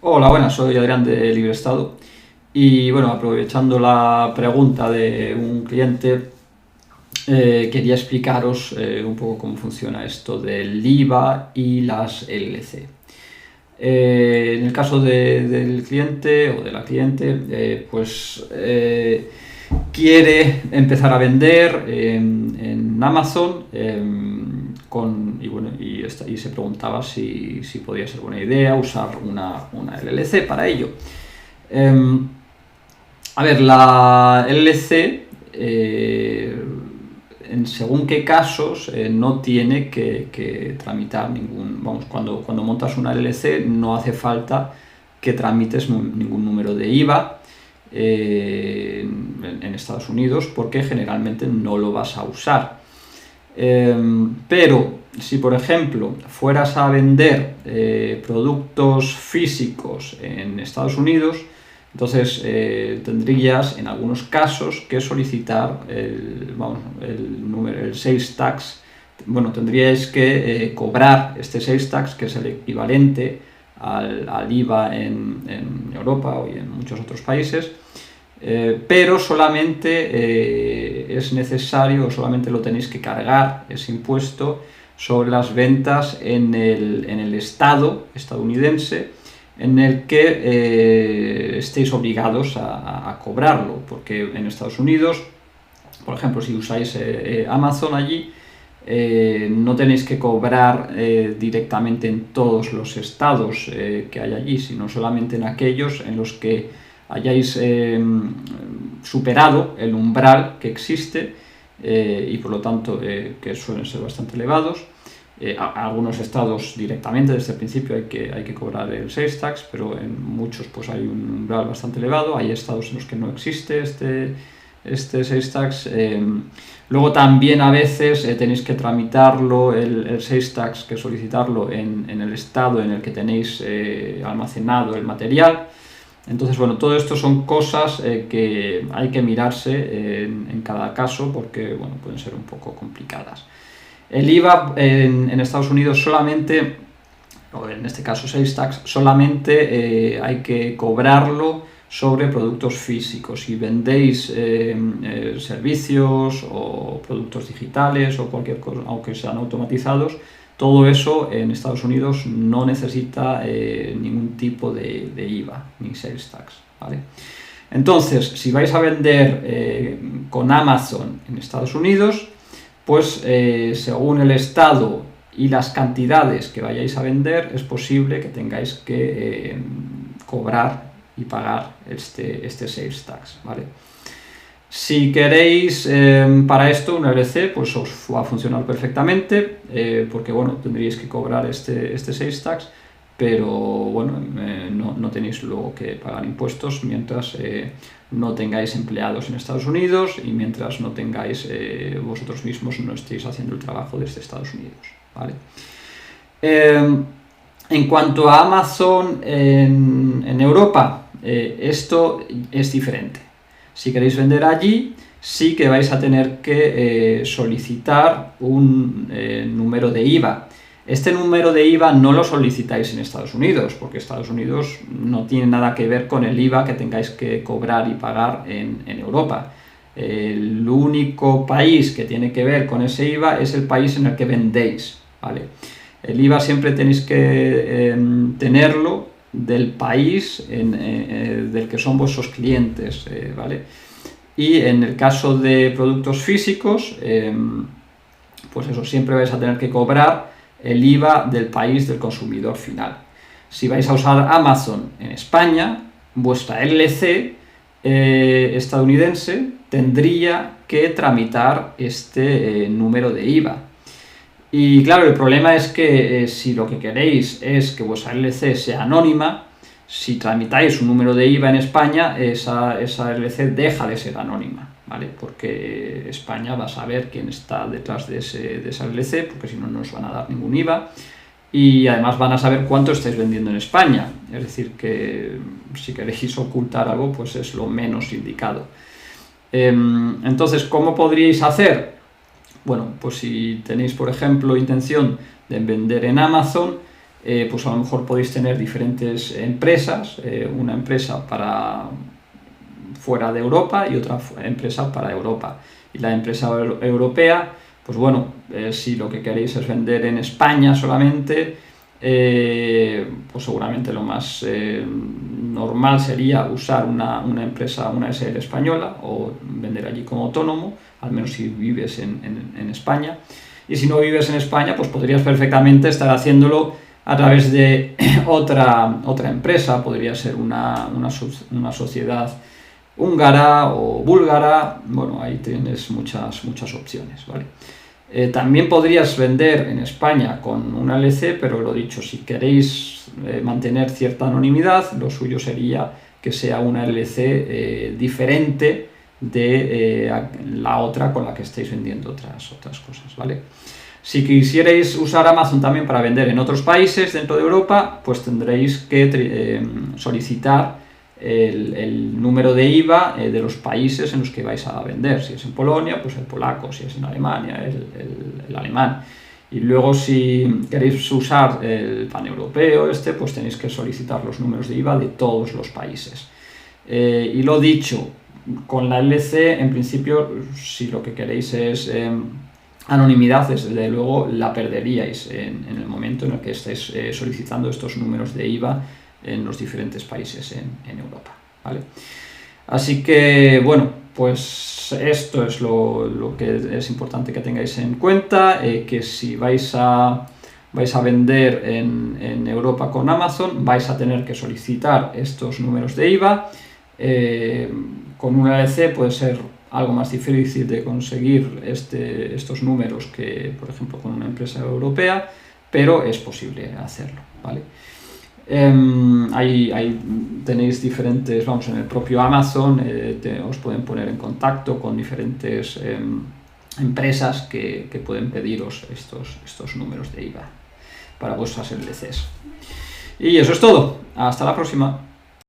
Hola, buenas, soy Adrián de LibreStado y bueno, aprovechando la pregunta de un cliente, quería explicaros un poco cómo funciona esto del IVA y las LLC. En el caso del cliente o de la cliente, quiere empezar a vender en Amazon y se preguntaba si podía ser buena idea usar una LLC para ello. A ver, la LLC, en según qué casos, no tiene que tramitar ningún... Vamos, cuando montas una LLC no hace falta que tramites ningún número de IVA en Estados Unidos, porque generalmente no lo vas a usar. Pero si, por ejemplo, fueras a vender productos físicos en Estados Unidos, entonces tendrías en algunos casos que solicitar el sales tax. Bueno, tendríais que cobrar este sales tax, que es el equivalente al IVA en Europa y en muchos otros países. Pero solamente es necesario, o solamente lo tenéis que cargar, ese impuesto, sobre las ventas en el estado estadounidense en el que estéis obligados a cobrarlo, porque en Estados Unidos, por ejemplo, si usáis Amazon allí, no tenéis que cobrar directamente en todos los estados que hay allí, sino solamente en aquellos en los que hayáis superado el umbral que existe y por lo tanto que suelen ser bastante elevados. Algunos estados directamente desde el principio hay que cobrar el sales tax, pero en muchos pues hay un umbral bastante elevado. Hay estados en los que no existe este sales tax. Luego también a veces tenéis que tramitarlo, el sales tax, que solicitarlo en el estado en el que tenéis almacenado el material. Entonces, bueno, todo esto son cosas que hay que mirarse en cada caso porque, bueno, pueden ser un poco complicadas. El IVA en Estados Unidos solamente, o en este caso sales tax, solamente hay que cobrarlo sobre productos físicos. Si vendéis servicios o productos digitales o cualquier cosa, aunque sean automatizados, todo eso en Estados Unidos no necesita ningún tipo de IVA ni sales tax, ¿vale? Entonces, si vais a vender con Amazon en Estados Unidos, pues según el estado y las cantidades que vayáis a vender, es posible que tengáis que cobrar y pagar este sales tax, ¿vale? Si queréis para esto una LLC, pues os va a funcionar perfectamente, porque bueno, tendríais que cobrar este sales tax, pero bueno, no tenéis luego que pagar impuestos mientras no tengáis empleados en Estados Unidos y mientras no tengáis vosotros mismos no estéis haciendo el trabajo desde Estados Unidos, ¿vale? En cuanto a Amazon en Europa, esto es diferente. Si queréis vender allí, sí que vais a tener que solicitar un número de IVA. Este número de IVA no lo solicitáis en Estados Unidos, porque Estados Unidos no tiene nada que ver con el IVA que tengáis que cobrar y pagar en Europa. El único país que tiene que ver con ese IVA es el país en el que vendéis, ¿vale? El IVA siempre tenéis que tenerlo del país del que son vuestros clientes, ¿vale? Y en el caso de productos físicos, pues eso, siempre vais a tener que cobrar el IVA del país del consumidor final. Si vais a usar Amazon en España, vuestra LLC estadounidense tendría que tramitar este número de IVA. Y claro, el problema es que si lo que queréis es que vuestra LLC sea anónima, si tramitáis un número de IVA en España, esa LLC deja de ser anónima, ¿vale? Porque España va a saber quién está detrás de esa LLC, porque si no, no os van a dar ningún IVA. Y además van a saber cuánto estáis vendiendo en España. Es decir, que si queréis ocultar algo, pues es lo menos indicado. Entonces, ¿cómo podríais hacer? Bueno, pues si tenéis, por ejemplo, intención de vender en Amazon, pues a lo mejor podéis tener diferentes empresas, una empresa para fuera de Europa y otra empresa para Europa. Y la empresa europea, pues bueno, si lo que queréis es vender en España solamente, pues seguramente lo más normal sería usar una empresa, una SL española, o vender allí como autónomo, al menos si vives en España. Y si no vives en España, pues podrías perfectamente estar haciéndolo a través de otra empresa. Podría ser una sociedad húngara o búlgara. Bueno, ahí tienes muchas opciones, ¿vale? También podrías vender en España con una LC, pero lo dicho, si queréis mantener cierta anonimidad, lo suyo sería que sea una LC diferente de la otra con la que estáis vendiendo otras cosas, ¿vale? Si quisierais usar Amazon también para vender en otros países dentro de Europa, pues tendréis que solicitar el número de IVA de los países en los que vais a vender. Si es en Polonia, pues el polaco; si es en Alemania, el alemán. Y luego, si queréis usar el paneuropeo pues tenéis que solicitar los números de IVA de todos los países. Y lo dicho, con la LC, en principio, si lo que queréis es anonimidad, desde luego la perderíais en el momento en el que estáis solicitando estos números de IVA en los diferentes países en Europa, ¿vale? Así que, bueno, pues esto es lo que es importante que tengáis en cuenta, que si vais a vender en Europa con Amazon, vais a tener que solicitar estos números de IVA. Con una LC puede ser algo más difícil de conseguir estos números que, por ejemplo, con una empresa europea, pero es posible hacerlo, ¿vale? Ahí tenéis diferentes, vamos, en el propio Amazon os pueden poner en contacto con diferentes empresas que pueden pediros estos números de IVA para vuestras LCs. Y eso es todo. Hasta la próxima.